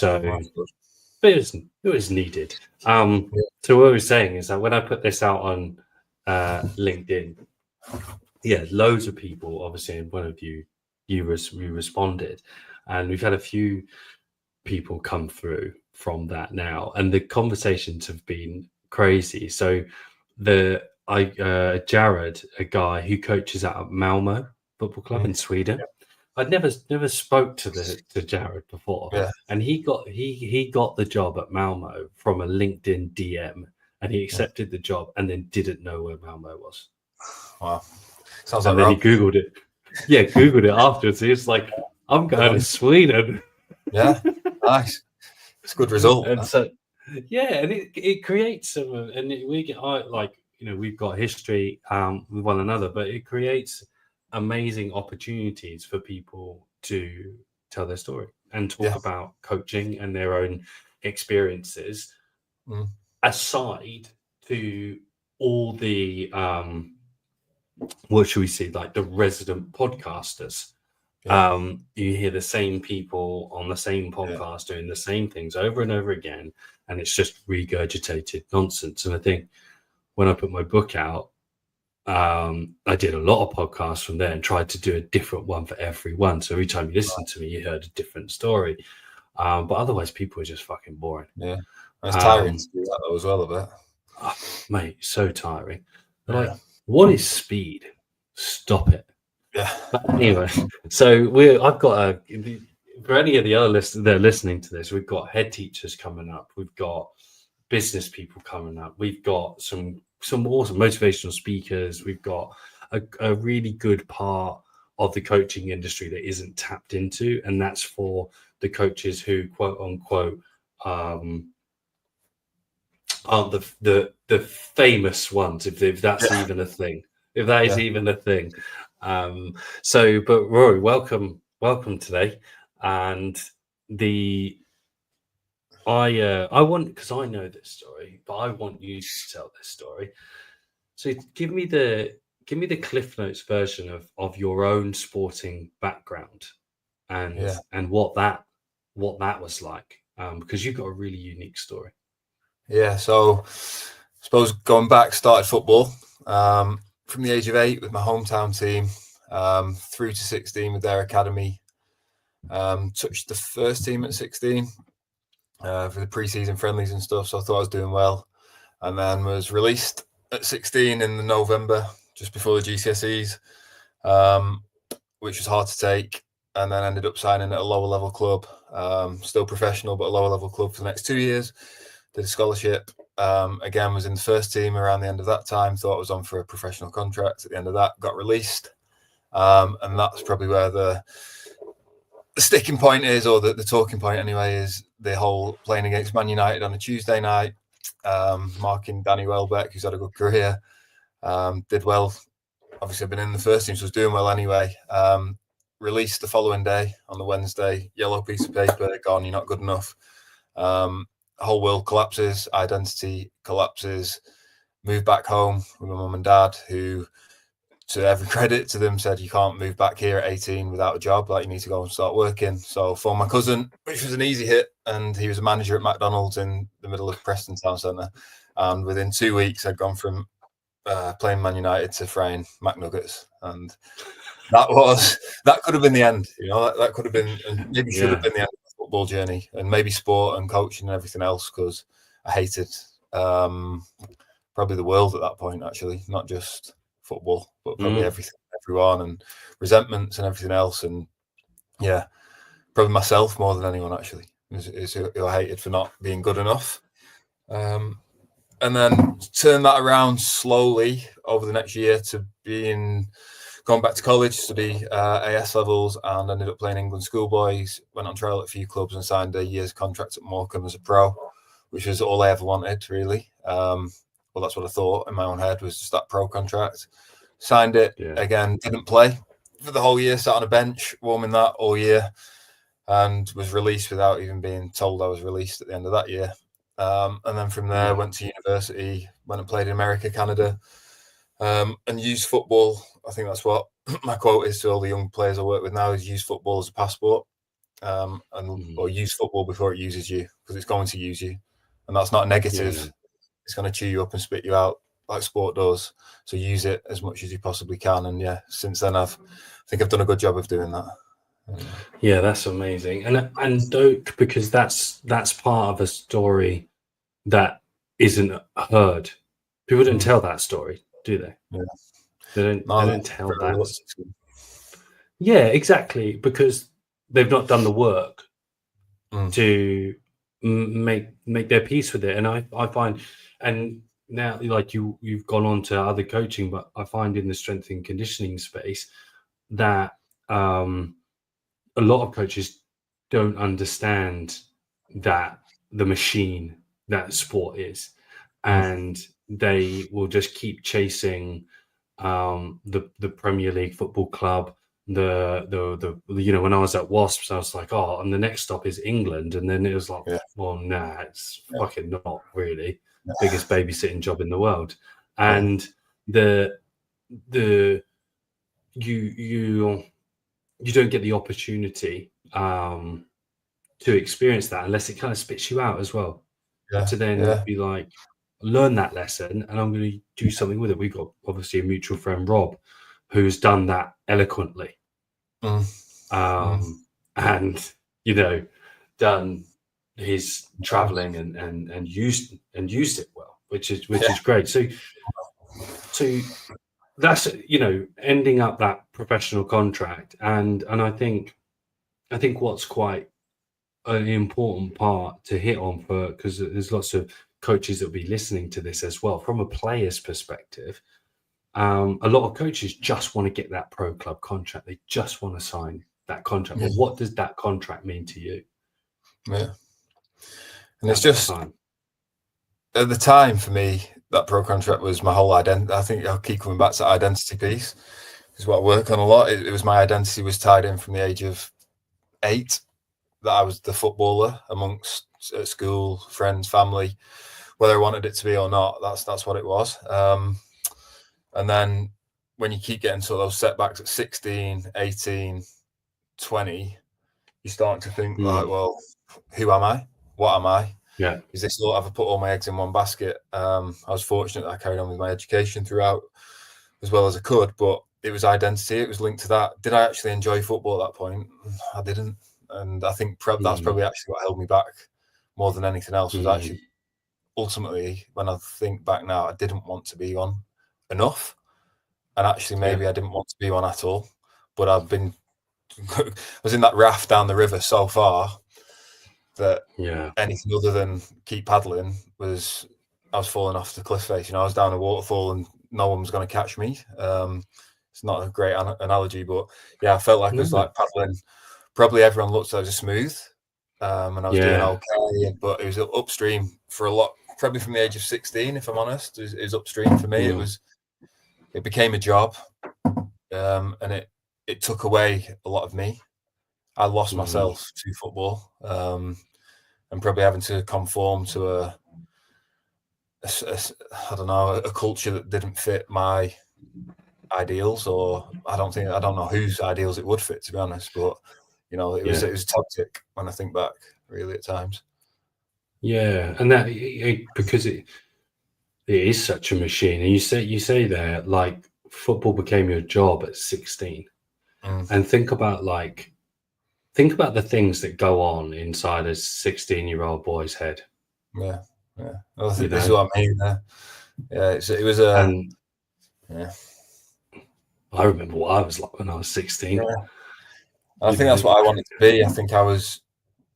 So, but it was needed. So what I was saying is that when I put this out on LinkedIn, loads of people, obviously, and one of you responded, and we've had a few people come through from that now, and the conversations have been crazy. So Jared, a guy who coaches at Malmo Football Club in Sweden. I'd never spoke to Jared before, and he got the job at Malmo from a LinkedIn DM, and he accepted the job, and then didn't know where Malmo was. Wow, sounds and like then he googled it. Yeah, googled it afterwards. He was like, "I'm going to Sweden." Yeah, nice. It's a good result. And so, and it creates some, and we get we've got history with one another, but it creates amazing opportunities for people to tell their story and talk about coaching and their own experiences, aside to all the what should we see, like the resident podcasters. You hear the same people on the same podcast doing the same things over and over again, and it's just regurgitated nonsense. And I think when I put my book out, I did a lot of podcasts from there and tried to do a different one for everyone. So every time you listened to me, you heard a different story. But otherwise, people are just fucking boring. Yeah, and it's tiring to do that though as well a bit. Oh, mate, so tiring. Like, what is speed? Stop it. Yeah. But anyway, so I've got for any of the other listeners that are listening to this, we've got head teachers coming up, we've got business people coming up, we've got some awesome motivational speakers, we've got a really good part of the coaching industry that isn't tapped into, and that's for the coaches who quote unquote aren't the famous ones, if that's even a thing. If that is even a thing. But Rory, welcome today. And I want, because I know this story, but I want you to tell this story. So give me the Cliff Notes version of your own sporting background and what that was like, because you've got a really unique story. Yeah, so I suppose going back, started football from the age of 8 with my hometown team, through to 16 with their academy. Touched the first team at 16 for the pre-season friendlies and stuff, so I thought I was doing well. And then was released at 16 in the November, just before the GCSEs, which was hard to take. And then ended up signing at a lower level club, still professional, but a lower level club for the next 2 years. Did a scholarship. Again, was in the first team around the end of that time. Thought I was on for a professional contract. At the end of that, got released. And that's probably where the sticking point is, or the talking point anyway, is the whole playing against Man United on a Tuesday night, marking Danny Welbeck, who's had a good career. Did well. Obviously, I've been in the first team, so I was doing well anyway. Released the following day on the Wednesday, yellow piece of paper, gone, you're not good enough. Whole world collapses, identity collapses, moved back home with my mum and dad, who, to every credit to them, said you can't move back here at 18 without a job, like you need to go and start working. So for my cousin, which was an easy hit, and he was a manager at McDonald's in the middle of Preston Town Centre, and within 2 weeks I'd gone from playing Man United to frying McNuggets, and that could have been the end, that could have been, and maybe should have been the end of the football journey, and maybe sport and coaching and everything else, because I hated probably the world at that point, actually, not just football, but probably everyone, and resentments and everything else. And probably myself more than anyone, actually, is who I hated for not being good enough. And then turn that around slowly over the next year to going back to college, study AS levels, and ended up playing England schoolboys. Went on trial at a few clubs and signed a year's contract at Morecambe as a pro, which was all I ever wanted, really. Well, that's what I thought in my own head, was just that pro contract. Signed it again, didn't play for the whole year, sat on a bench, warming that all year, and was released without even being told I was released at the end of that year. And then from there, went to university, went and played in America, Canada, and used football. I think that's what my quote is to all the young players I work with now, is use football as a passport. or use football before it uses you, because it's going to use you, and that's not negative. Yeah. It's going to chew you up and spit you out like sport does. So use it as much as you possibly can. And yeah, since then I think I've done a good job of doing that. Yeah, that's amazing, and don't, because that's part of a story that isn't heard. People don't tell that story, do they? Yeah. They don't tell that. Yeah, exactly, because they've not done the work to make their peace with it. And I find, and now like you've gone on to other coaching, but I find in the strength and conditioning space that a lot of coaches don't understand that the machine that sport is, and they will just keep chasing the Premier League football club. The when I was at Wasps, I was like, oh, and the next stop is England, and then it was like, well, nah, it's fucking not really. Biggest babysitting job in the world. And you don't get the opportunity to experience that unless it kind of spits you out as well. To then be like, learn that lesson, and I'm going to do something with it. We've got obviously a mutual friend, Rob, who's done that eloquently, and done his traveling and used it well, which is great. So that's ending up that professional contract, and I think what's quite an important part to hit on, because there's lots of coaches that will be listening to this as well, from a player's perspective. A lot of coaches just want to get that pro club contract. They just want to sign that contract. But what does that contract mean to you? Yeah. And it's just, at the time for me, that pro contract was my whole identity. I think I'll keep coming back to identity piece. Is what I work on a lot. It was my identity was tied in from the age of 8, that I was the footballer amongst at school, friends, family, whether I wanted it to be or not. That's what it was. And then when you keep getting sort of those setbacks at 16, 18, 20, you start to think like, well, who am I? What am I? Yeah. Is this all? Have I put all my eggs in one basket? I was fortunate that I carried on with my education throughout as well as I could, but it was identity. It was linked to that. Did I actually enjoy football at that point? I didn't. And I think that's probably actually what held me back more than anything else, was actually ultimately, when I think back now, I didn't want to be on enough. And actually, maybe I didn't want to be on at all. But I was in that raft down the river so far that anything other than keep paddling I was falling off the cliff face. I was down a waterfall and no one was going to catch me. It's not a great analogy, but I felt like I was like paddling. Probably everyone looked like smooth, and I was doing okay, but it was upstream for a lot. Probably from the age of 16, if I'm honest, it was upstream for me. It became a job, and it took away a lot of me. I lost myself to football, and probably having to conform to a culture that didn't fit my ideals, or I don't know whose ideals it would fit, to be honest. But it was toxic when I think back, really, at times. Yeah, and that because it is such a machine. And you say there, like, football became your job at 16, and think about the things that go on inside a 16-year-old boy's head. Yeah. Well, I think this is what I mean. It was I remember what I was like when I was 16. I think that's what I wanted to be. I think I was,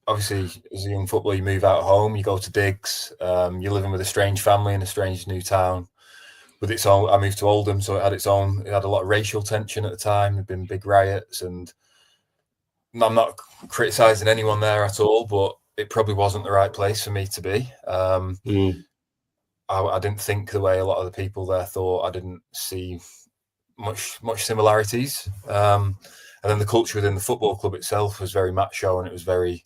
obviously, as a young footballer, you move out of home, you go to digs, you're living with a strange family in a strange new town with its own. I moved to Oldham, so it had a lot of racial tension at the time. There'd been big riots, and I'm not criticizing anyone there at all, but it probably wasn't the right place for me to be. I didn't think the way a lot of the people there thought. I didn't see much similarities. And then the culture within the football club itself was very macho, and it was very,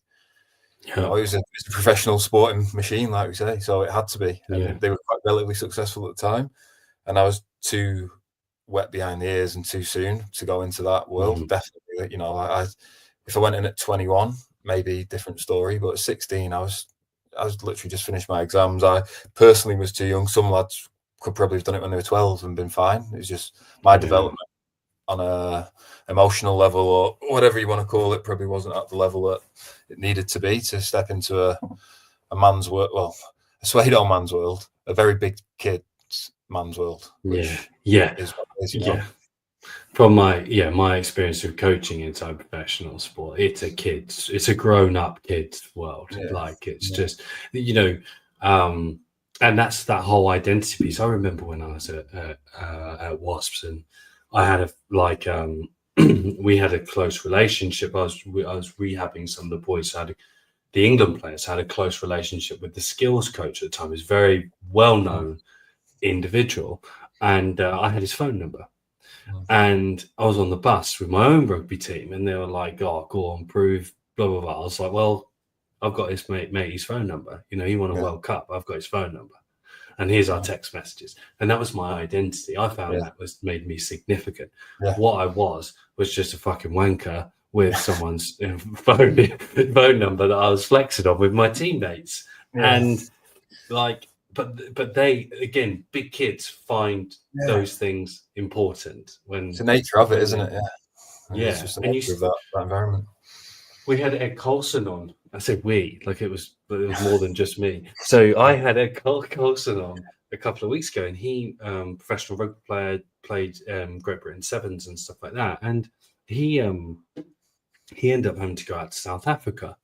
it was a professional sporting machine, like we say. So it had to be. And they were quite relatively successful at the time. And I was too wet behind the ears and too soon to go into that world. Definitely, if I went in at 21, maybe different story. But at 16, I was literally just finished my exams. I personally was too young. Some lads could probably have done it when they were 12 and been fine. It was just my development on a emotional level, or whatever you want to call it, probably wasn't at the level that it needed to be to step into a man's world. Well, a Swado man's world, a very big kid's man's world. Which is what it is, you know? From my experience of coaching inside professional sport, it's a grown-up kids world. Like it's just, you know, and that's that whole identity piece. I remember when I was at Wasps, and I had we had a close relationship. I was rehabbing some of the boys. The England players had a close relationship with the skills coach at the time. He was a very well-known individual, and I had his phone number. And I was on the bus with my own rugby team, and they were like, "Oh, go on, prove blah blah blah." I was like, "Well, I've got his matey's phone number. You know, he won a World Cup. I've got his phone number, and here's our text messages." And that was my identity. I found that made me significant. What I was just a fucking wanker with someone's phone number that I was flexing on with my teammates, and like. But they, again, big kids find those things important when it's the nature of it, isn't it? Yeah. It's just the nature of that environment. We had Ed Coulson on. I said we, like it was more than just me. So I had Ed Coulson on a couple of weeks ago, and he, professional rugby player, played Great Britain Sevens and stuff like that. And he ended up having to go out to South Africa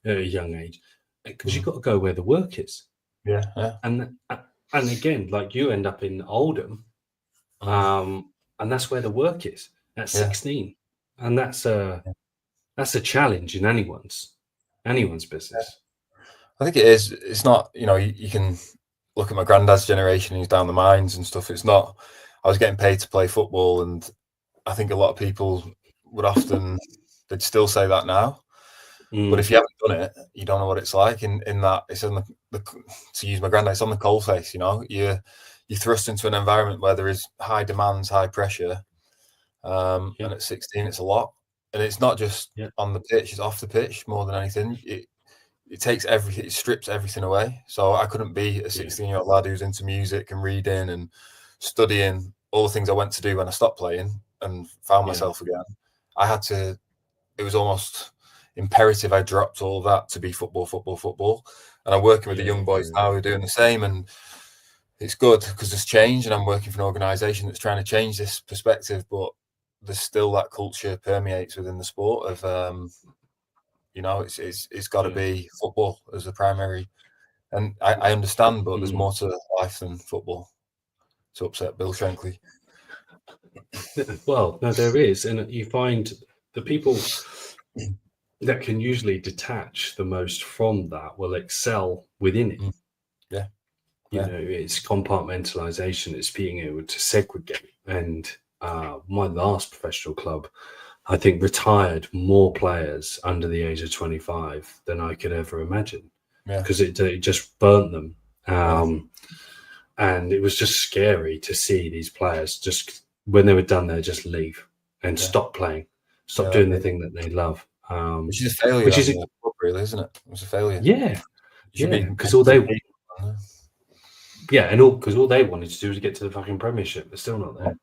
at a young age because you've got to go where the work is. And again, like you end up in Oldham, and that's where the work is at 16, and that's a challenge in anyone's business. I think it is. It's not, you know, you can look at my granddad's generation, he's down the mines and stuff. It's not, I was getting paid to play football, and I think a lot of people would they'd still say that now. But if you haven't done it, you don't know what it's like. In that, it's on to use my granddad, it's on the coalface. You know, you're thrust into an environment where there is high demands, high pressure, and at 16, it's a lot. And it's not just on the pitch; it's off the pitch more than anything. It takes everything, it strips everything away. So I couldn't be a 16-year-old lad who's into music and reading and studying, all the things I went to do when I stopped playing and found myself again. I had to. It was almost imperative I dropped all that to be football. And I'm working with the young boys now who are doing the same, and it's good because there's change, and I'm working for an organisation that's trying to change this perspective, but there's still that culture permeates within the sport of you know, it's got to be football as the primary, and I understand, but there's more to life than football, to upset Bill Shankly. Well, no, there is, and you find the people that can usually detach the most from that will excel within it. You know, it's compartmentalization, it's being able to segregate. And my last professional club, I think, retired more players under the age of 25 than I could ever imagine, because it just burnt them. And it was just scary to see these players just, when they were done, they just leave and stop playing, stop doing the thing that they love. Which is a failure, really, isn't it? It was a failure. Because all they because all they wanted to do was get to the fucking Premiership. They're still not there,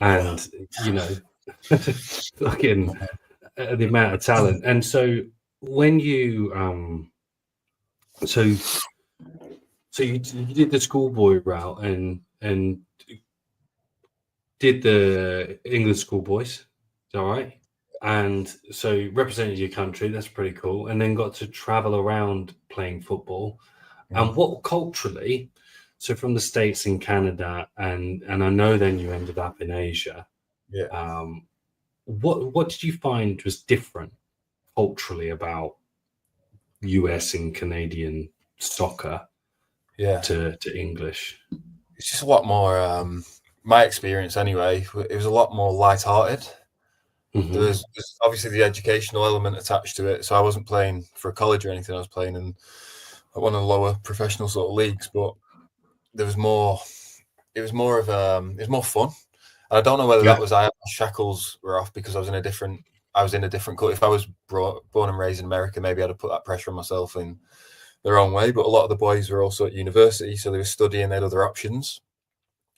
and you know, fucking the amount of talent. And so when you so you did the schoolboy route and did the England schoolboys, all right? And so represented your country, that's pretty cool. And then got to travel around playing football. And what culturally, so from the States and Canada, and I know then you ended up in Asia. What did you find was different culturally about US and Canadian soccer to English? It's just a lot more, my experience anyway, it was a lot more lighthearted. There's obviously the educational element attached to it. So I wasn't playing for a college or anything. I was playing in one of the lower professional sort of leagues, but there was more. It was more fun. And I don't know whether that was shackles were off because I was in a different I was in a different culture. If I was born and raised in America, maybe I'd have put that pressure on myself in the wrong way. But a lot of the boys were also at university, so they were studying, they had other options.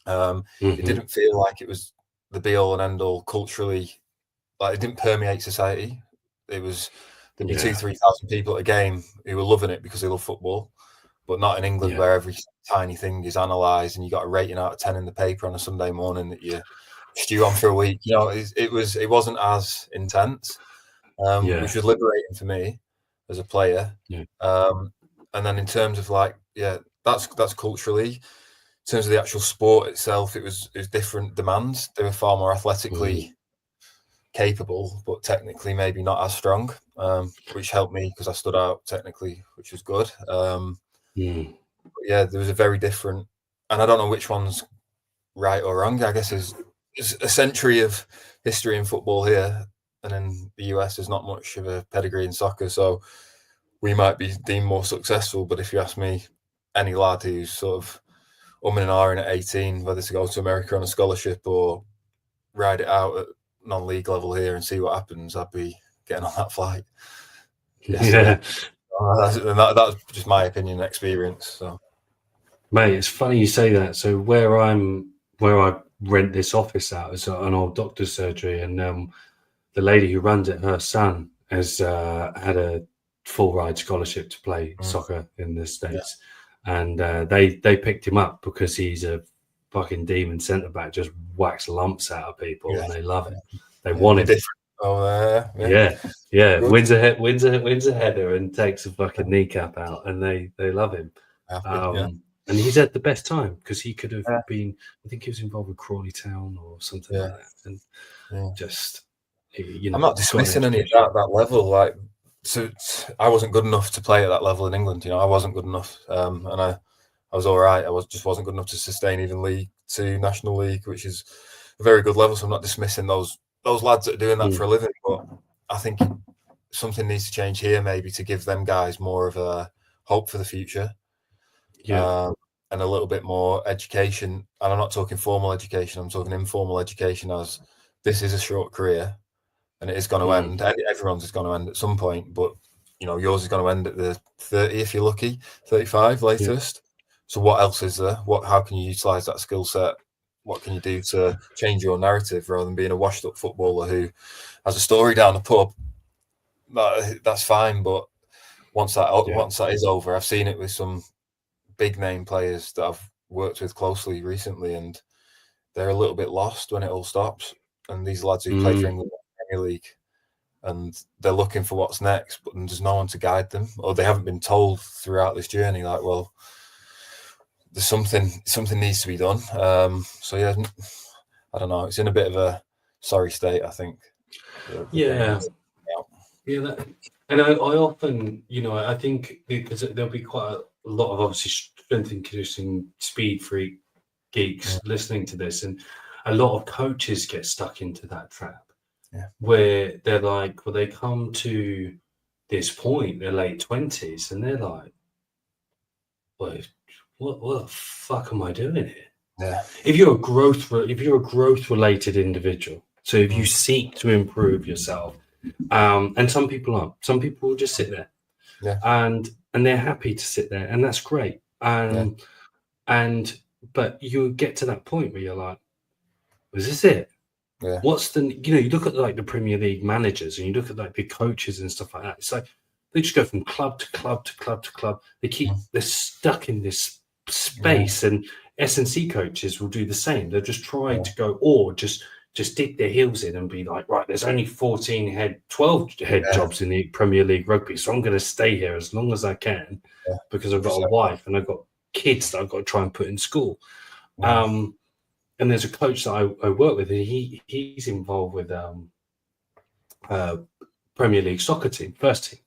It didn't feel like it was the be all and end all culturally. Like, it didn't permeate society. It was, there'd be 2,000-3,000 people at a game who were loving it because they love football, but not in England where every tiny thing is analysed and you got a rating out of 10 in the paper on a Sunday morning that you stew on for a week. You know, it wasn't as intense, which was liberating for me as a player. And then in terms of like, that's culturally. In terms of the actual sport itself, it was different demands. They were far more athletically capable, but technically maybe not as strong, which helped me because I stood out technically, which was good. There was a very different, and I don't know which one's right or wrong. I guess there's a century of history in football here, and in the US there's not much of a pedigree in soccer, so we might be deemed more successful. But if you ask me, any lad who's sort of umming and ahhing at 18 whether to go to America on a scholarship or ride it out at non-league level here and see what happens, I'd be getting on that flight. That's just my opinion and experience. So, mate, it's funny you say that. So where I rent this office out is an old doctor's surgery, and the lady who runs it, her son has had a full ride scholarship to play soccer in the States, and they picked him up because he's a fucking demon centre back, just whacks lumps out of people, and they love it. They want him. Wins a header and takes a fucking kneecap out, and they love him. And he's had the best time because he could have been. I think he was involved with Crawley Town or something like that, and just you know. I'm not dismissing any of that level. Like, so I wasn't good enough to play at that level in England. You know, I wasn't good enough, and I was all right. I just wasn't good enough to sustain even League Two, National League, which is a very good level. So I'm not dismissing those lads that are doing that for a living. But I think something needs to change here, maybe, to give them guys more of a hope for the future. And a little bit more education. And I'm not talking formal education, I'm talking informal education, as this is a short career and it is going to end. Everyone's is going to end at some point, but you know, yours is going to end at the 30 if you're lucky, 35 latest. So what else is there? How can you utilize that skill set? What can you do to change your narrative rather than being a washed up footballer who has a story down the pub? That's fine, but once that is over, I've seen it with some big name players that I've worked with closely recently, and they're a little bit lost when it all stops. And these lads who play for England in the Premier League, and they're looking for what's next, but there's no one to guide them, or they haven't been told throughout this journey, like, well, there's something needs to be done. So yeah, I don't know. It's in a bit of a sorry state, I think. And I often, you know, I think because there'll be quite a lot of obviously strength and conditioning speed freak geeks listening to this, and a lot of coaches get stuck into that trap where they're like, well, they come to this point, their late 20s, and they're like, well, what the fuck am I doing here? If you're a growth related individual, so if you seek to improve yourself, and some people aren't, some people will just sit there and they're happy to sit there, and that's great. But you get to that point where you're like, is this it? What's the, you know, you look at like the Premier League managers and you look at like the coaches and stuff like that. It's like they just go from club to club to club to club. They're stuck in this space, and S&C coaches will do the same. They'll just try to go, or just dig their heels in and be like, right, there's only 12 head jobs in the Premier League rugby, so I'm going to stay here as long as I can because I've got a wife and I've got kids that I've got to try and put in school. And there's a coach that I work with, and he's involved with Premier League soccer team, first team.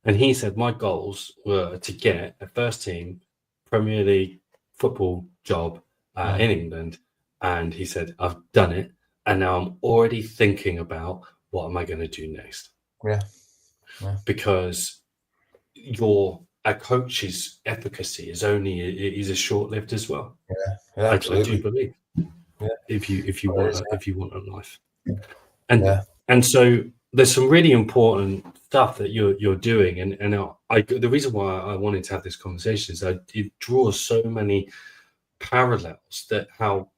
And he said, my goals were to get a first team Premier League football job in England. And he said, I've done it. And now I'm already thinking about what am I going to do next? Because a coach's efficacy is a short-lived as well. I do believe. If you want a life, and so there's some really important stuff that you're doing, and the reason why I wanted to have this conversation is that it draws so many parallels that how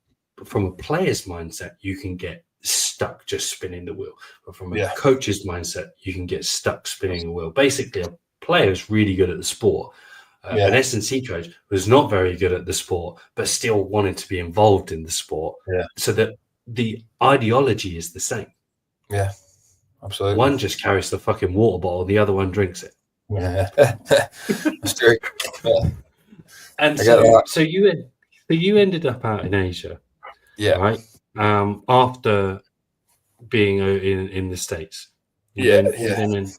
from a player's mindset you can get stuck just spinning the wheel, but from a coach's mindset you can get stuck spinning the wheel. Basically, a player is really good at the sport. An S&C coach was not very good at the sport, but still wanted to be involved in the sport. So that the ideology is the same. Yeah, absolutely. One just carries the fucking water bottle, the other one drinks it. Yeah, that's true. Yeah. And so you ended up out in Asia, right? After being in the States, you then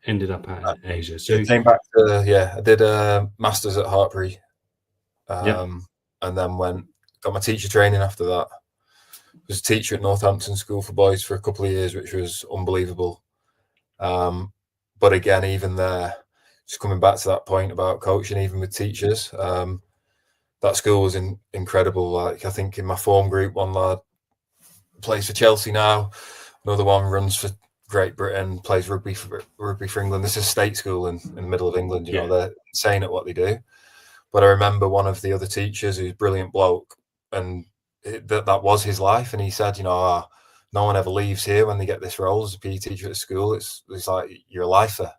ended up out in Asia. So I came back to I did a master's at Hartbury, and then got my teacher training after that. Was a teacher at Northampton School for Boys for a couple of years, which was unbelievable. But again, even there, just coming back to that point about coaching, even with teachers, that school was incredible. Like, I think in my form group, one lad plays for Chelsea now, another one runs for Great Britain, plays rugby for England. This is a state school in the middle of England. You know, they're insane at what they do. But I remember one of the other teachers, who's a brilliant bloke, and that was his life. And he said, you know, no one ever leaves here when they get this role as a PE teacher at school. It's like you're a lifer.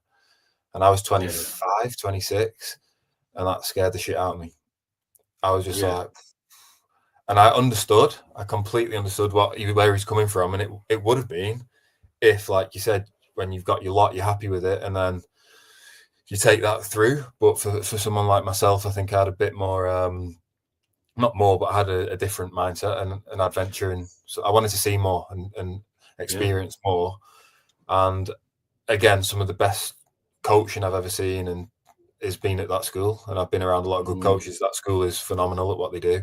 And I was 25, 26, and that scared the shit out of me. I was just like, and I completely understood where he's coming from. And it would have been if, like you said, when you've got your lot, you're happy with it, and then you take that through. But for someone like myself, I think I had a bit more, not more, but I had a different mindset and an adventure. And so I wanted to see more and experience more. And again, some of the best coaching I've ever seen and has been at that school. And I've been around a lot of good coaches. That school is phenomenal at what they do.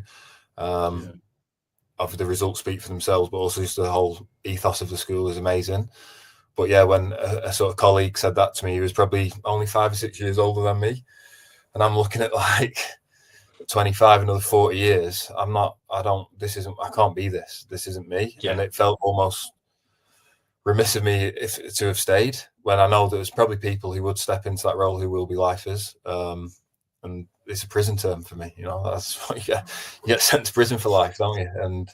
Obviously, the results speak for themselves, but also just the whole ethos of the school is amazing. But yeah, when a sort of colleague said that to me, he was probably only 5 or 6 years older than me. And I'm looking at like 25, another 40 years. I can't be this. This isn't me. Yeah. And it felt almost remiss of me to have stayed, when I know there's probably people who would step into that role who will be lifers. And it's a prison term for me. You know, that's what you get sent to prison for life, don't you? And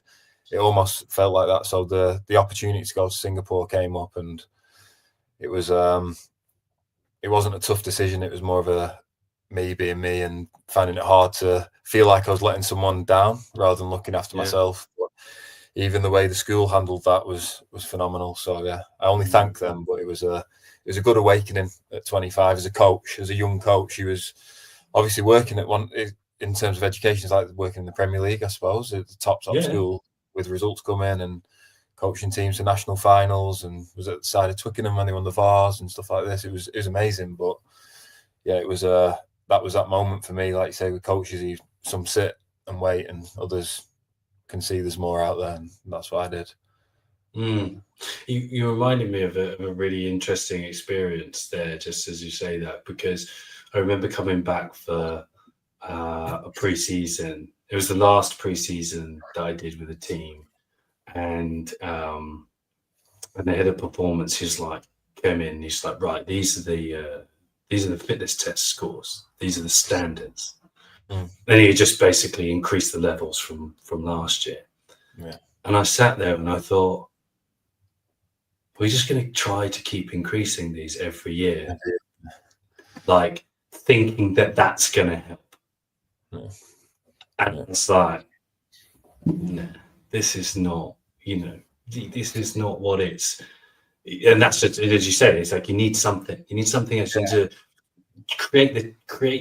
it almost felt like that. So the opportunity to go to Singapore came up, and it wasn't a tough decision. It was more of a me being me and finding it hard to feel like I was letting someone down rather than looking after myself. But even the way the school handled that was phenomenal. So yeah, I only thank them. But it was a good awakening at 25 as a coach, as a young coach. He was obviously working at one in terms of education. It's like working in the Premier League, I suppose, at the top school, with results coming and coaching teams to national finals, and was at the side of Twickenham when they won the Vars and stuff like this. It was amazing. But yeah, it was that was that moment for me. Like you say, with coaches, some sit and wait, and others can see there's more out there, and that's what I did. You reminded me of a really interesting experience there, just as you say that, because I remember coming back for a pre-season. It was the last pre-season that I did with the team, and the head of performance, he's like, came in, he's like, right, these are the fitness test scores, these are the standards. And he just basically increased the levels from last year. And I sat there and I thought, we're just going to try to keep increasing these every year, like thinking that that's going to help. And it's like, no, this is not, this is not what it's. And that's just, as you say, it's like you need something actually to create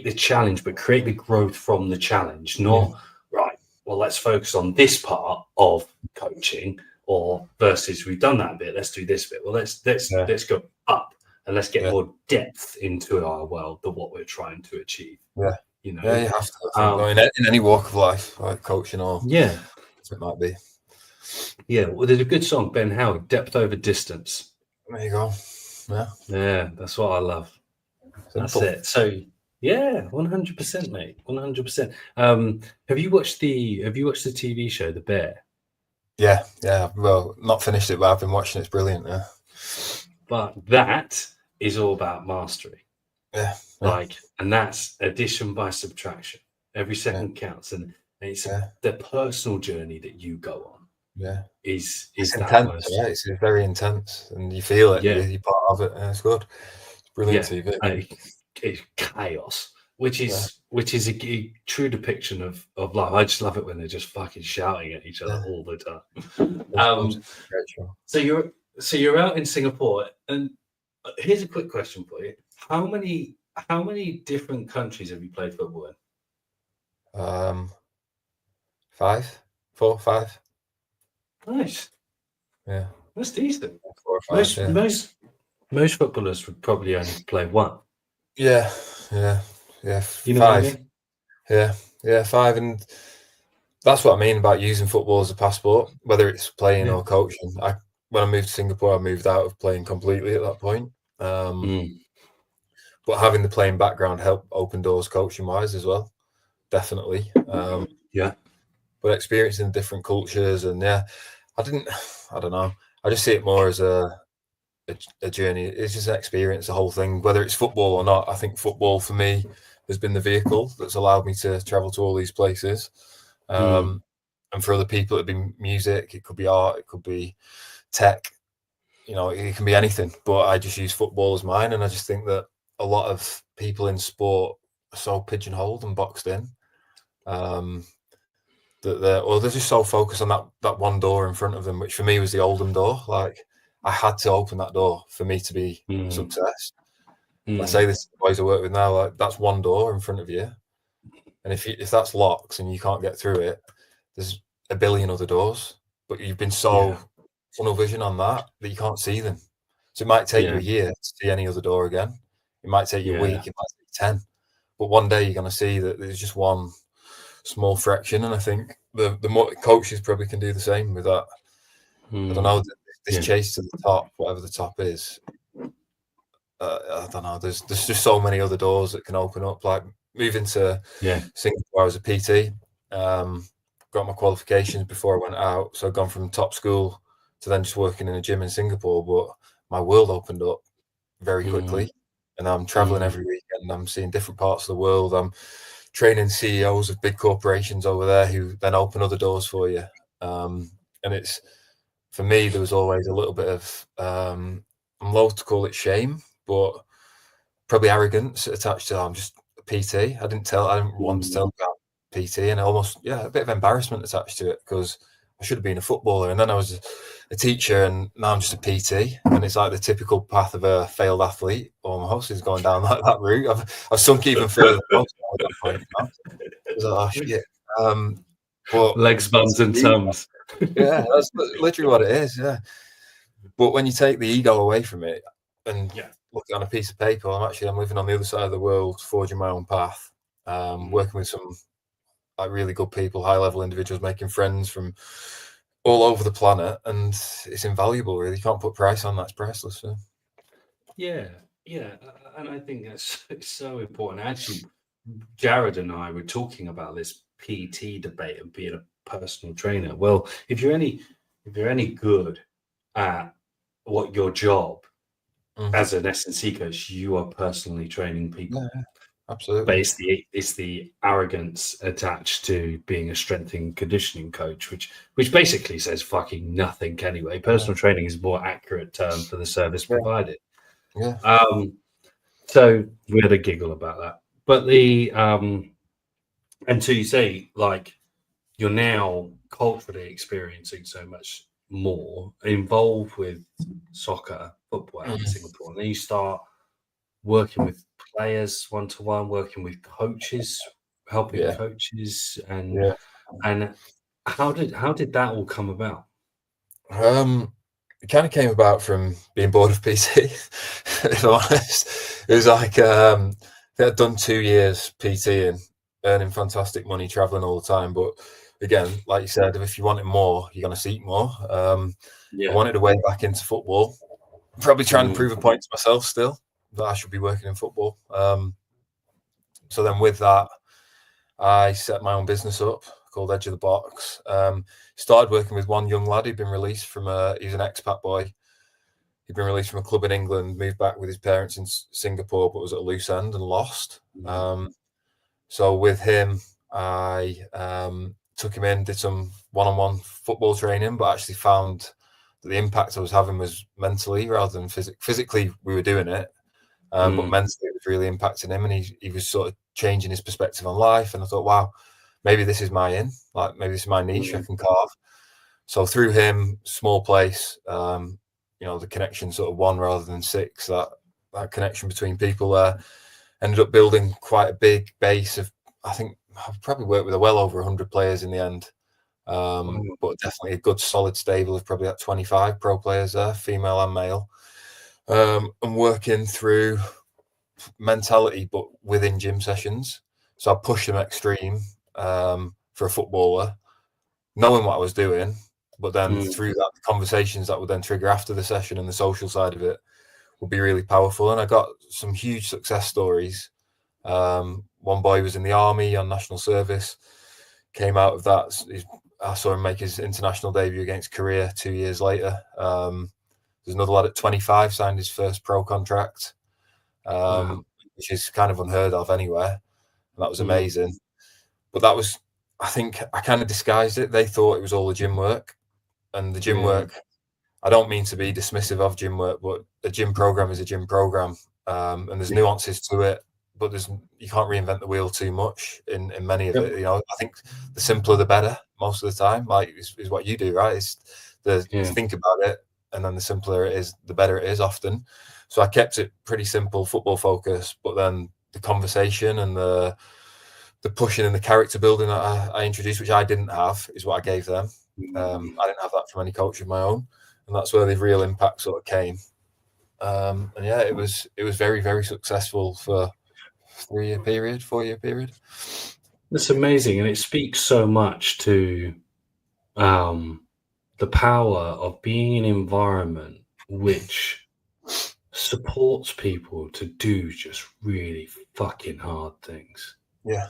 the challenge, but create the growth from the challenge. Not right. Well, let's focus on this part of coaching, or versus we've done that bit. Let's do this bit. Well, let's go up and let's get more depth into our world than what we're trying to achieve. You have to. In any walk of life, like coaching or it might be. Yeah, well, there's a good song, Ben Howard, "Depth Over Distance." There you go. Yeah, that's what I love. Simple. That's it. So, 100%, mate, 100%. Have you watched the TV show The Bear? Yeah. Well, not finished it, but I've been watching it. It's brilliant. But that is all about mastery. Yeah. Like, and that's addition by subtraction. Every second counts, and it's the personal journey that you go on. Yeah. Is It's that intense, most? right? It's very intense, and you feel it. Yeah, You're part of it, and it's good. It's brilliant yeah. TV. It's chaos, which is a true depiction of life. I just love it when they're just fucking shouting at each other all the time. Great show. So you're out in Singapore, and here's a quick question for you: How many different countries have you played football in? 5, 4, 5. Nice. Yeah, That's decent. 4 or 5. Most Yeah. most footballers would probably only play one. Yeah. You know what I 5. mean? Yeah, 5, and that's what I mean about using football as a passport, whether it's playing Yeah. or coaching. When I moved to Singapore, I moved out of playing completely at that point. But having the playing background helped open doors coaching wise as well, definitely. Yeah. But experiencing different cultures, and I don't know. I just see it more as a journey. It's just an experience, the whole thing, whether it's football or not. I think football for me has been the vehicle that's allowed me to travel to all these places. And for other people, it'd be music, it could be art, it could be tech, it can be anything. But I just use football as mine, and I just think that a lot of people in sport are so pigeonholed and boxed in. That they're just so focused on that one door in front of them, which for me was the Oldham door. Like, I had to open that door for me to be a success. I say this to the boys I work with now, like, that's one door in front of you, and if that's locked and you can't get through it, there's a billion other doors, but you've been so tunnel vision on that you can't see them. So it might take you a year to see any other door again. It might take you a week, it might take 10, but one day you're going to see that there's just one small fraction. And I think the more coaches probably can do the same with that. I don't know, this chase to the top, whatever the top is. I don't know. There's just so many other doors that can open up. Like moving to Singapore, I was a PT. Got my qualifications before I went out, so I've gone from top school to then just working in a gym in Singapore. But my world opened up very quickly, and I'm traveling every weekend. I'm seeing different parts of the world. I'm training CEOs of big corporations over there who then open other doors for you. And it's, for me, there was always a little bit of, I'm loath to call it shame, but probably arrogance attached to, I'm just a PT. I didn't want to tell about PT, and almost, a bit of embarrassment attached to it, because I should have been a footballer, and then I was a teacher, and now I'm just a PT. And it's like the typical path of a failed athlete almost, is going down that route. I've sunk even further at that point. I was like, oh shit. But legs, bums, and tums. Yeah, that's literally what it is. Yeah, but when you take the ego away from it and look on a piece of paper, I'm living on the other side of the world, forging my own path, working with some like really good people, high level individuals, making friends from all over the planet, and it's invaluable. Really, you can't put price on that. It's priceless. So. Yeah, and I think that's so important. Actually, Jared and I were talking about this PT debate of being a personal trainer. Well, if you're any good at what your job as an S&C coach, you are personally training people. Yeah, absolutely. But it's the arrogance attached to being a strength and conditioning coach, which basically says fucking nothing anyway. Personal training is a more accurate term for the service provided. Yeah. So we had a giggle about that. But until you say, like, you're now culturally experiencing so much more involved with soccer, football in Singapore, and then you start working with players one-to-one, working with coaches, helping coaches, and how did that all come about? It kind of came about from being bored of PT, if I'm honest. It was like I'd done 2 years PTing, earning fantastic money, traveling all the time. But again, like you said, if you wanted more, you're going to seek more. I wanted a way back into football. Probably trying to prove a point to myself still that I should be working in football. So then with that, I set my own business up called Edge of the Box. Started working with one young lad who'd been released from he was an expat boy He'd been released from a club in England, moved back with his parents in Singapore, but was at a loose end and lost. So with him, I took him in, did some one-on-one football training, but actually found that the impact I was having was mentally rather than physically. We were doing it, but mentally it was really impacting him, and he was sort of changing his perspective on life. And I thought, wow, maybe this is my like maybe this is my niche I can carve. So through him, small place, the connection sort of 1 rather than 6, that connection between people there ended up building quite a big base of, I think I've probably worked with well over 100 players in the end. But definitely a good solid stable of probably like 25 pro players there, female and male. And working through mentality, but within gym sessions. So I pushed them extreme for a footballer, knowing what I was doing, but then through that, the conversations that would then trigger after the session and the social side of it would be really powerful. And I got some huge success stories. One boy was in the army on national service, came out of that. I saw him make his international debut against Korea 2 years later. There's another lad at 25 signed his first pro contract, which is kind of unheard of anywhere. And that was amazing. But that was, I think I kind of disguised it. They thought it was all the gym work. And the gym work, I don't mean to be dismissive of gym work, but a gym program is a gym program. And there's nuances to it, but you can't reinvent the wheel too much in many of it. I think the simpler the better most of the time, like is what you do, right? It's think about it, and then the simpler it is, the better it is often. So I kept it pretty simple, football focus, but then the conversation and the pushing and the character building that I introduced, which I didn't have, is what I gave them. I didn't have that from any coach of my own, and that's where the real impact sort of came. And yeah, it was very, very successful for 4-year period. That's amazing, and it speaks so much to the power of being in an environment which supports people to do just really fucking hard things. Yeah.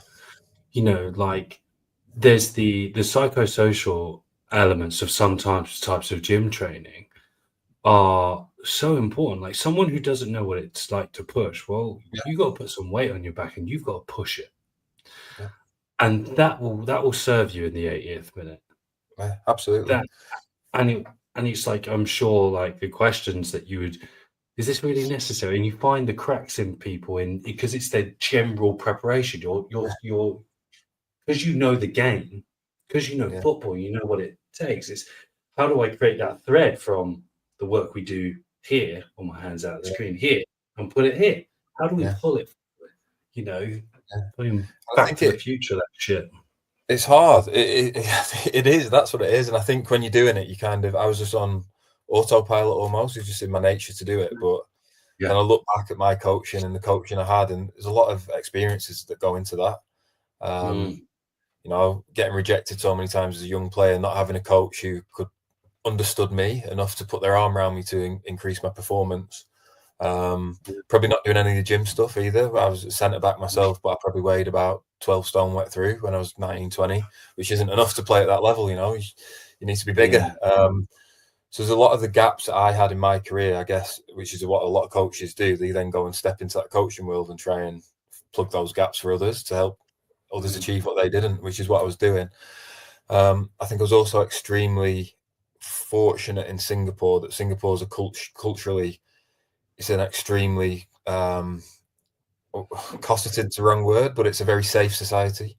Like there's the psychosocial elements of some types of gym training are so important. Like someone who doesn't know what it's like to push, you got to put some weight on your back and you've got to push it. Yeah. And that will serve you in the 80th minute. Yeah, absolutely. And it's like, I'm sure like the questions that you would, is this really necessary? And you find the cracks in people because it's their general preparation. You're because you know the game, because you know football, you know what it takes. It's how do I create that thread from the work we do here, on my hands out of the screen here, and put it here? How do we pull it? Back to the future, that shit. It's hard. It is. That's what it is. And I think when you're doing it, I was just on autopilot almost. It's just in my nature to do it. But then I look back at my coaching and the coaching I had, and there's a lot of experiences that go into that. Getting rejected so many times as a young player, not having a coach who could understood me enough to put their arm around me to increase my performance. Probably not doing any of the gym stuff either. I was a centre back myself, but I probably weighed about 12 stone wet through when I was 19, 20, which isn't enough to play at that level. You need to be bigger. So there's a lot of the gaps that I had in my career, I guess, which is what a lot of coaches do. They then go and step into that coaching world and try and plug those gaps for others to help others achieve what they didn't, which is what I was doing. I think I was also extremely fortunate in Singapore that Singapore's culturally, it's an extremely cosseted's the wrong word, but it's a very safe society.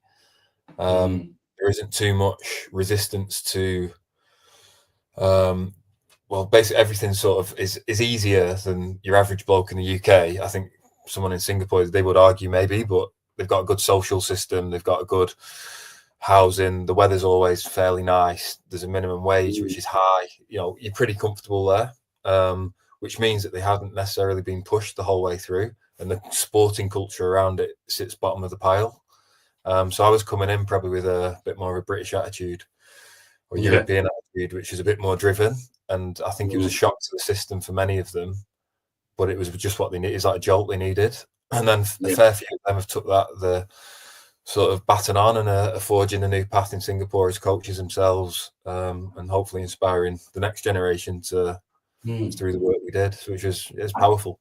There isn't too much resistance to basically everything sort of is easier than your average bloke in the UK. I think someone in Singapore, they would argue maybe, but they've got a good social system, they've got a good housing, the weather's always fairly nice, there's a minimum wage which is high, you're pretty comfortable there, which means that they haven't necessarily been pushed the whole way through, and the sporting culture around it sits bottom of the pile. So I was coming in probably with a bit more of a British attitude or European attitude, which is a bit more driven, and I think it was a shock to the system for many of them, but it was just what they needed. It's like a jolt they needed. And then a fair few of them have took the sort of baton on and are forging a new path in Singapore as coaches themselves, and hopefully inspiring the next generation to Mm. through the work we did, which is powerful.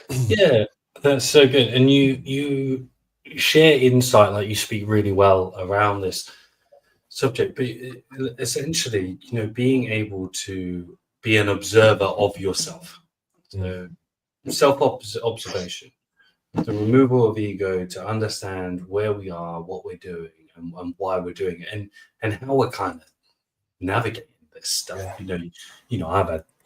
Yeah, that's so good. And you share insight, like you speak really well around this subject, but essentially, being able to be an observer of yourself. So self-observation, the removal of ego to understand where we are, what we're doing, and why we're doing it, and how we're kind of navigating this stuff.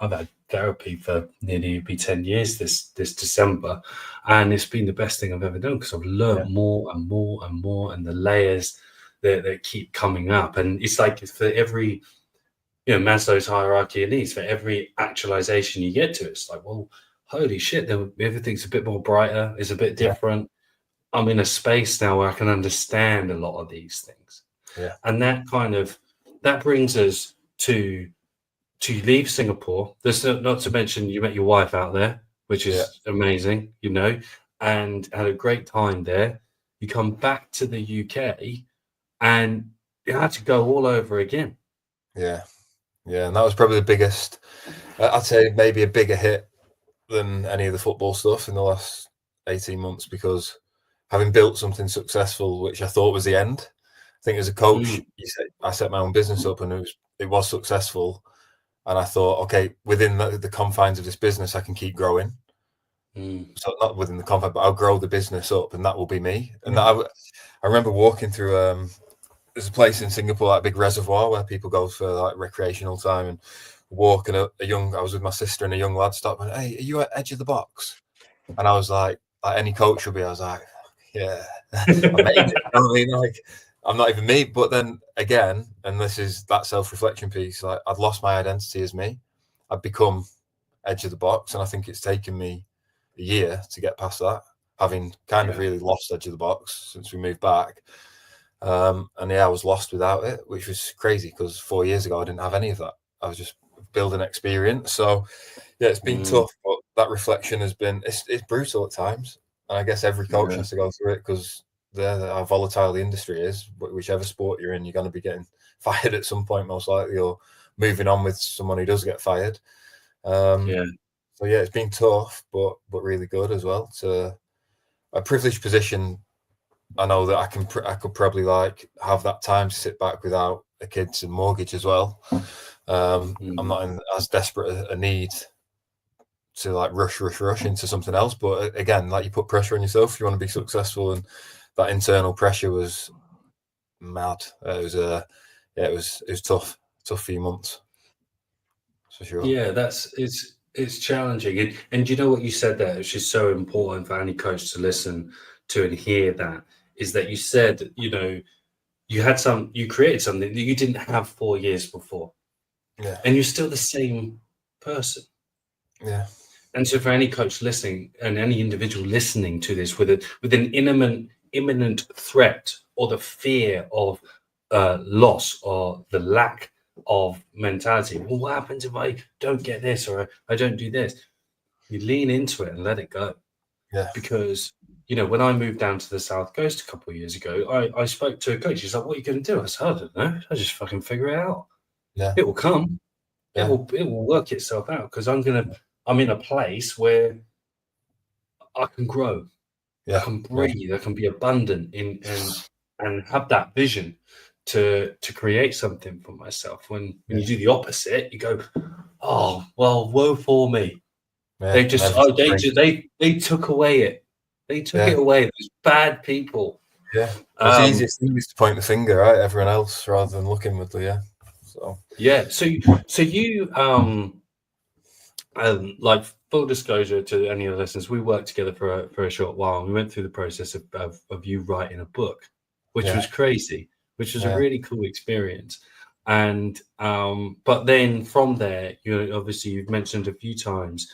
I've had therapy for nearly be 10 years this December, and it's been the best thing I've ever done because I've learned more and more and more, and the layers that keep coming up. And it's like for every Maslow's hierarchy of needs, for every actualization you get to, it's like, well, holy shit, everything's a bit more brighter, it's a bit different. I'm in a space now where I can understand a lot of these things. And that brings us to leave Singapore. There's not to mention you met your wife out there, which is amazing, and had a great time there. You come back to the UK and you had to go all over again. Yeah, and that was probably the biggest, I'd say maybe a bigger hit than any of the football stuff in the last 18 months, because having built something successful, which I thought was the end, I think as a coach, I set my own business up and it was successful. And I thought, okay, within the confines of this business, I can keep growing. So not within the confines, but I'll grow the business up and that will be me. And I remember walking through, there's a place in Singapore, like a big reservoir where people go for like recreational time, and walking I was with my sister and a young lad stopped and, hey, are you at edge of the box? And I was like any coach would be, I was like, yeah, I made it. You know what I mean? Like, I'm not even me. But then again, and this is that self-reflection piece, like I'd lost my identity as me. I'd become edge of the box. And I think it's taken me a year to get past that, having kind of really lost edge of the box since we moved back. And I was lost without it, which was crazy because 4 years ago, I didn't have any of that. I was just building experience. So yeah, it's been tough, but that reflection has been, it's brutal at times. And I guess every coach has to go through it because how volatile the industry is. Whichever sport you're in, you're going to be getting fired at some point, most likely, or moving on with someone who does get fired. So yeah, it's been tough, but really good as well. To a privileged position, I know that I could probably like have that time to sit back without a kids and mortgage as well. I'm not in as desperate a need to like rush into something else. But again, like you put pressure on yourself, you want to be successful, and that internal pressure was mad. It was tough few months for sure. Yeah, it's challenging. And you know what you said there, which is so important for any coach to listen to and hear, that is that you said, you created something that you didn't have 4 years before. And you're still the same person. And so for any coach listening and any individual listening to this with an imminent threat or the fear of loss or the lack of mentality, well, what happens if I don't get this or I don't do this? You lean into it and let it go. Because when I moved down to the South Coast a couple of years ago, I spoke to a coach. He's like, what are you going to do? I said, I don't know. I just fucking figure it out. It will come. It will work itself out, because I'm in a place where I can grow. I can breathe. I can be abundant and have that vision to create something for myself. When you do the opposite, you go, oh well, woe for me. They just they took away it. They took it away. Those bad people. It's easiest thing is to point the finger, right? Everyone else, rather than looking with the So you like, full disclosure to any of the listeners, we worked together for a short while. We went through the process of you writing a book, which was crazy, which was a really cool experience. And but then from there, obviously you've mentioned a few times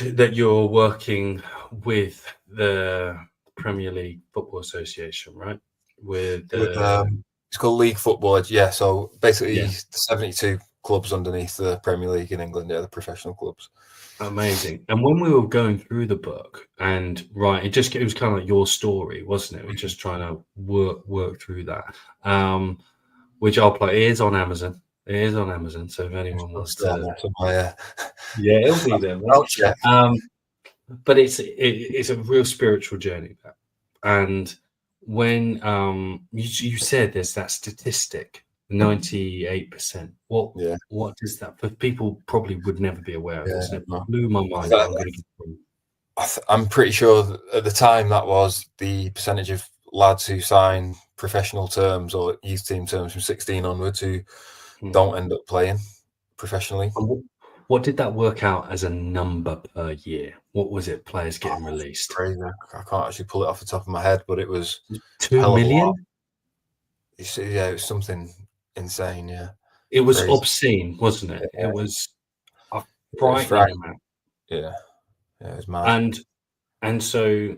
that you're working with the Premier League Football Association, right? It's called League Football. So basically the 72 clubs underneath the Premier League in England, the professional clubs. Amazing. And when we were going through the book and it was kind of like your story, wasn't it? We're just trying to work through that, which I'll play. It is on Amazon. It is on Amazon, so if anyone wants to, Yeah, it'll be there. I'll check. But it's a real spiritual journey, that. And when you said there's that statistic, 98%. What is that? For people probably would never be aware of this, and it blew my mind. I'm going to. I'm pretty sure that at the time that was the percentage of lads who sign professional terms or youth team terms from 16 onwards who don't end up playing professionally. What did that work out as a number per year? What was it? Players getting released? Crazy. I can't actually pull it off the top of my head, but it was 2 million. Yeah, it was something insane. Yeah, it was obscene, wasn't it? Yeah. It was a frightening amount. Yeah, it was mad. And so,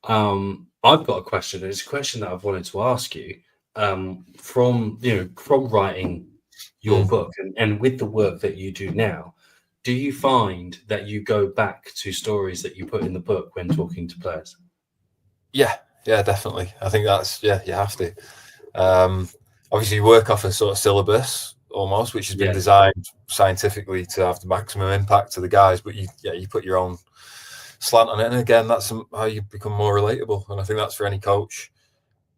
I've got a question. It's a question that I've wanted to ask you. From writing your book and with the work that you do now, do you find that you go back to stories that you put in the book when talking to players? Yeah, definitely. I think that's you have to. Obviously, you work off a sort of syllabus almost, which has been designed scientifically to have the maximum impact to the guys. But you put your own slant on it, and again, that's how you become more relatable. And I think that's for any coach.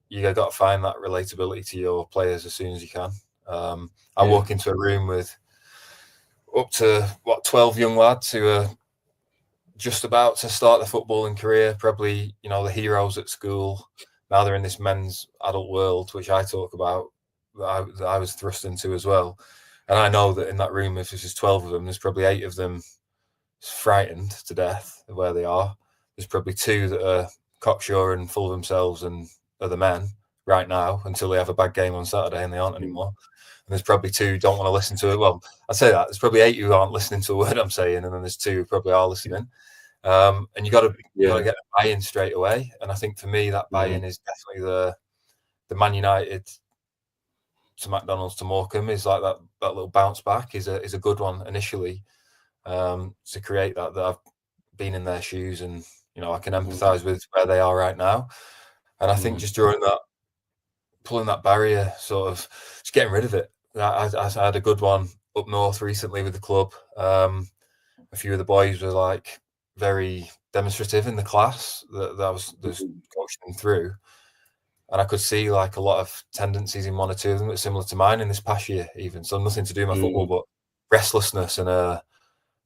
You got to find that relatability to your players as soon as you can. I walk into a room with up to 12 young lads who are just about to start their footballing career, probably the heroes at school. Now they're in this men's adult world, which I talk about, that I was thrust into as well. And I know that in that room, if there's 12 of them, there's probably 8 of them frightened to death of where they are. There's probably 2 that are cocksure and full of themselves and are the men right now until they have a bad game on Saturday and they aren't anymore. And there's probably 2 who don't want to listen to it. Well, I'd say that. There's probably 8 who aren't listening to a word I'm saying, and then there's 2 who probably are listening. And you got to get a buy-in straight away. And I think for me, that buy-in is definitely the Man United to McDonald's to Morecambe is like that little bounce back is a good one initially, to create that I've been in their shoes and I can empathise with where they are right now. And I think just during that, pulling that barrier, sort of just getting rid of it. I had a good one up north recently with the club. A few of the boys were like very demonstrative in the class that I was coaching them through. And I could see like a lot of tendencies in one or 2 of them that were similar to mine in this past year, even. So nothing to do with my football, but restlessness and a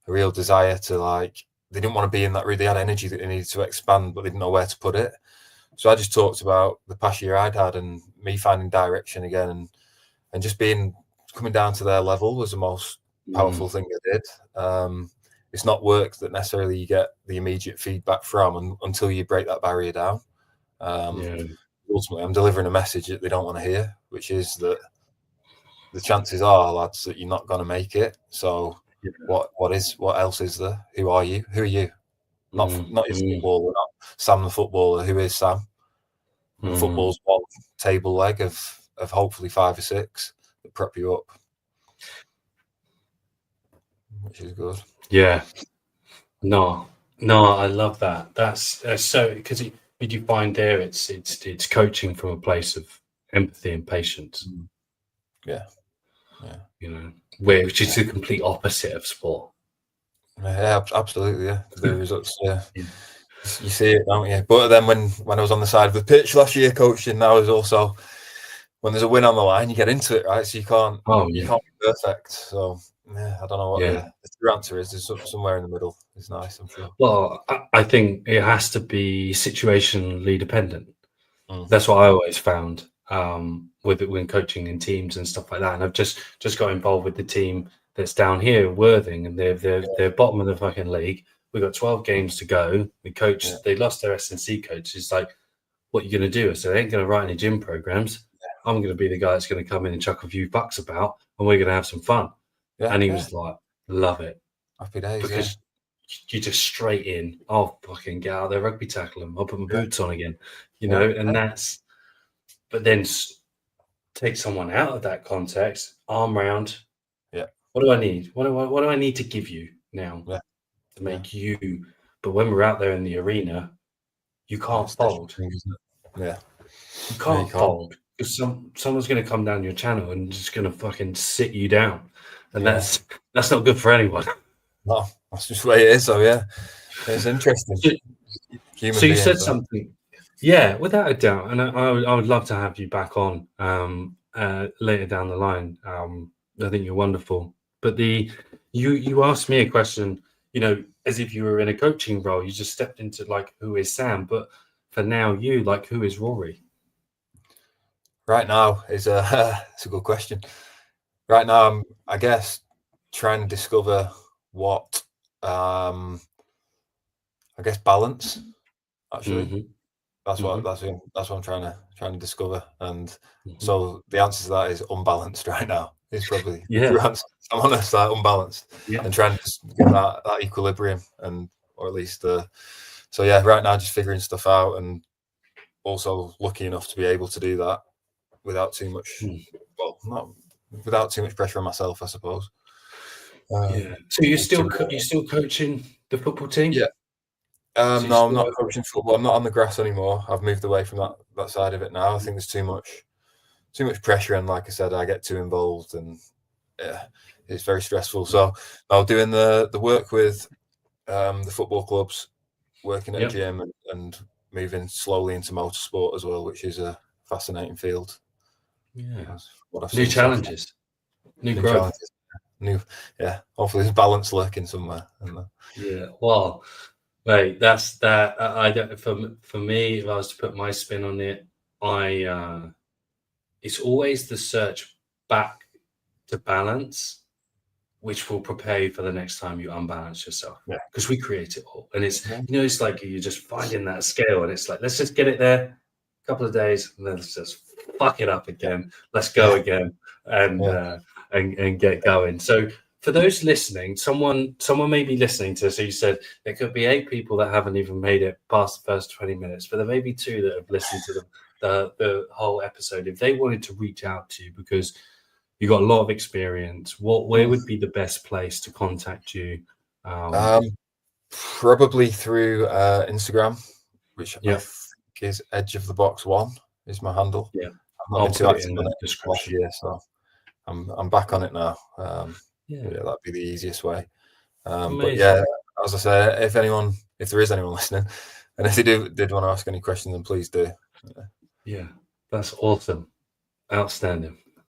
real desire to they didn't want to be in that room. They had energy that they needed to expand, but they didn't know where to put it. So I just talked about the past year I'd had and me finding direction again and just coming down to their level was the most powerful thing I did. It's not work that necessarily you get the immediate feedback from until you break that barrier down. Ultimately, I'm delivering a message that they don't want to hear, which is that the chances are, lads, that you're not going to make it. So what else is there? Who are you? Who are you? Not your footballer, not Sam the footballer. Who is Sam? And football's one table leg of hopefully 5 or 6 that prep you up, which is good. Yeah. No, I love that. That's so, because did you find there it's coaching from a place of empathy and patience. Yeah. Which is the complete opposite of sport. Yeah, absolutely. Yeah, the results. Yeah. You see it, don't you? But then when I was on the side of the pitch last year coaching, I was also, when there's a win on the line, you get into it, right? So you can't be perfect. So yeah, I don't know what the true answer is. There's somewhere in the middle. It's nice, I'm sure. Well, I think it has to be situationally dependent. That's what I always found when coaching in teams and stuff like that. And I've just got involved with the team that's down here, Worthing, and they're bottom of the fucking league. We've got 12 games to go. The coach, they lost their S&C coach. It's like, what are you going to do? I said, I ain't going to write any gym programs. I'm going to be the guy that's going to come in and chuck a few bucks about, and we're going to have some fun. And he was like, love it. Happy days, because you just straight in, I'll fucking get out there, rugby tackle them, I'll put my boots on again, and that's, but then take someone out of that context, arm round. Yeah. What do I need? What do I need to give you now to make you? But when we're out there in the arena, you can't fold. Yeah. You can't fold. because someone's going to come down your channel and just going to fucking sit you down, and Yeah. that's not good for anyone. No, that's just the way it is. So yeah, it's interesting. So, Human so you beings, said right? something, yeah, without a doubt, and I would love to have you back on later down the line. I think you're wonderful, but you asked me a question, you know, as if you were in a coaching role. You just stepped into like, who is Sam? But for now, you like, who is Rory? Right now is it's a good question. Right now, I'm, I guess, trying to discover what I guess balance. Actually, Hmm. that's what Hmm. that's what I'm trying to discover. And Hmm. so the answer to that is unbalanced right now. Is probably the Yeah, true answer. I'm honest, that unbalanced, yeah. and trying to just get that equilibrium, and or at least so yeah, right now just figuring stuff out, and also lucky enough to be able to do that without too much, Mm. well, not without too much pressure on myself, I suppose. Yeah. So you're To, still coaching the football team? yeah. So you No, I'm still not over coaching football. I'm not on the grass anymore. I've moved away from that side of it now. I think there's too much pressure, and like I said, I get too involved, and yeah, it's very stressful. So I'm doing the work with the football clubs, working at a Yep. gym, and moving slowly into motorsport as well, which is a fascinating field. Yeah. That's what I've New seen so far. challenges, new New growth. challenges, new, yeah. Hopefully, there's balance lurking somewhere. Yeah. Well, mate, that's that. I don't. For me, if I was to put my spin on it, it's always the search back to balance, which will prepare you for the next time you unbalance yourself. Yeah, Because we create it all, and it's, yeah, you know, it's like you're just finding that scale, and it's like, let's just get it there, a couple of days, and then let's just fuck it up again. Let's go yeah, again, and yeah. and get going. So for those listening, someone may be listening to. So you said there could be 8 people that haven't even made it past the first 20 minutes, but there may be 2 that have listened to the whole episode. If they wanted to reach out to you because you got a lot of experience, where Mm. would be the best place to contact you? Um, Probably through Instagram, which I Yeah, think is Edge of the Box One is my handle. yeah. I've not I'll been too put it active in on the it last description. year, so I'm back on it now. Yeah, Yeah, that'd be the easiest way. But amazing. yeah, as I say, if there is anyone listening, and if they did want to ask any questions, then please do. Yeah, that's awesome. Outstanding.